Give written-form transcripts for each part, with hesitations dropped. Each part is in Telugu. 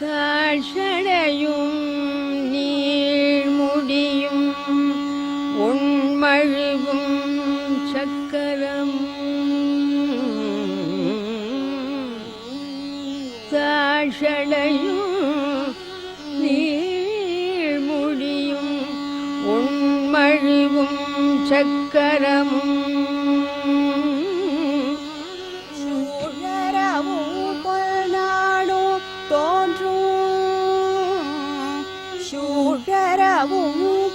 தாழ்சடையும் நீழ்முடியும் உண்மழுவும் சக்கரம் தாழ்சடையும் நீழ்முடியும் உண்மழுவும் சக்கரமும்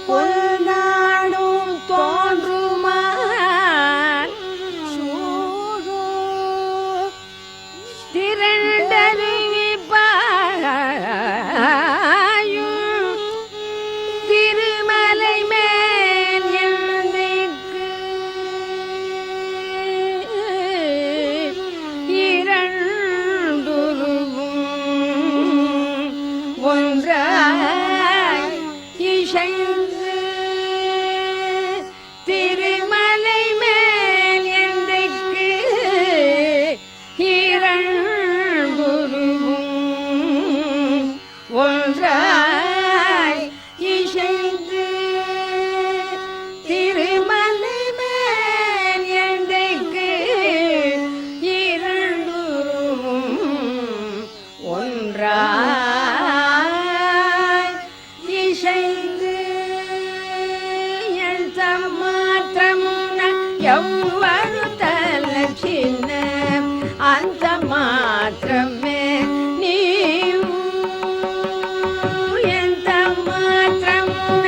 பொன்னாடும் தோன்றுமான் சூழோ திரண்டருவி பாயும் திருமலை மேல் எந்தைக்கு இரண்டுருவும் ஒன்றாய் இசைந்து திருமலை மேல் எந்தைக்கு இரண்டுருவும் ஒன்றாய் இசைந்து திருமலை மேல் எந்தைக்கு இரண்டுருவும் ஒன்றாய் இசைந்து ఎంత మాత్రమున ఎవ్వరు తలచిన అంత మాత్రమే నీవు ఎంత మాత్రమున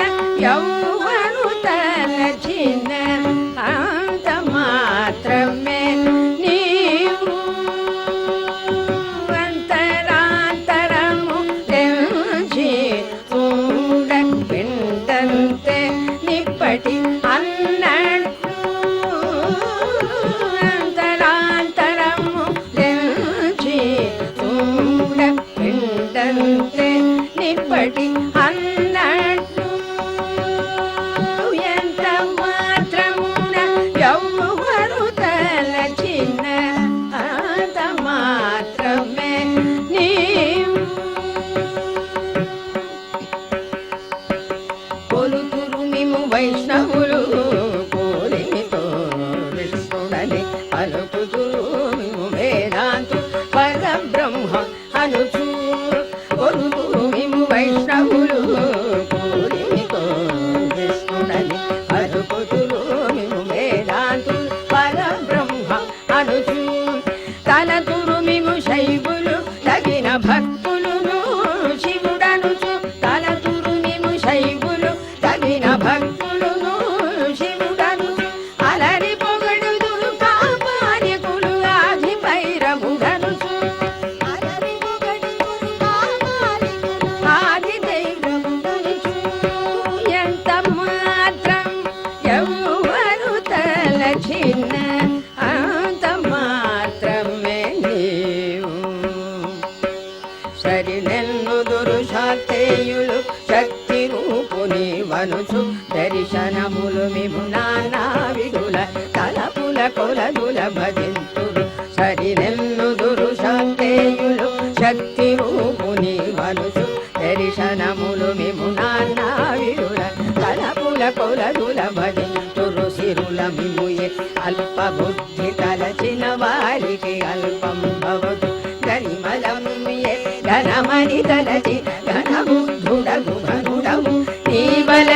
ఎవ్వరు తలచిన అంత మాత్రమే నీవు అంతరాంతరము తెంచి పిండంతే నిప్పటి అన్నట్టు అంతరాంతరము తెంచి పిండంతే నిప్పటి అన్నట్టు ఎంత మాత్రమున ఎవ్వరు తలచిన అంత మాత్రమే నీవు కొలుతురు మేము వైష్ణవులు కోరిమితో విష్ణుడని పలుకుతురు మేము వేదాంతు పరబ్రహ్మ అనుచు కొలుతురు మేము వైష్ణవులు కోరిమితో విష్ణుడని పలుకుతురు మేము వేదాంతు పరబ్రహ్మ అనుచు తలతురు మేము శైవులు తగిన భక్తులును శివుడనుచు తలతురు మేము శైవులు తగిన భక్తులును శివుడనుచు అలరి పొగడుదురు కాపార్యకులు ఆది భైరవుడనుచు అలరి పొగడుదురు కాపార్యకులు ఆది దైవముడనుచు ఎంత మాత్రం ఎవ్వరు తలచిన అంత మాత్రమే నీవు సరినెన్నుదురు శాక్తేయులు శక్తి రూపుని వనుచు దర్శనములు మిము నానా విధుల తలపుల కొలదుల భజింతురు సరినెన్నుదురు శాక్తేయులు శక్తి రూపుని వనుచు దర్శనములు మిము నానా విధుల తలపుల కొలదుల భజింతురు సిరుల మిముయే అల్ప బుద్ధి తలచిన వారికి అల్పం భవతు గరిమలముయే ఘనమని తలచి ఘనబుద్ధుడగు ఘనుడము నీ బల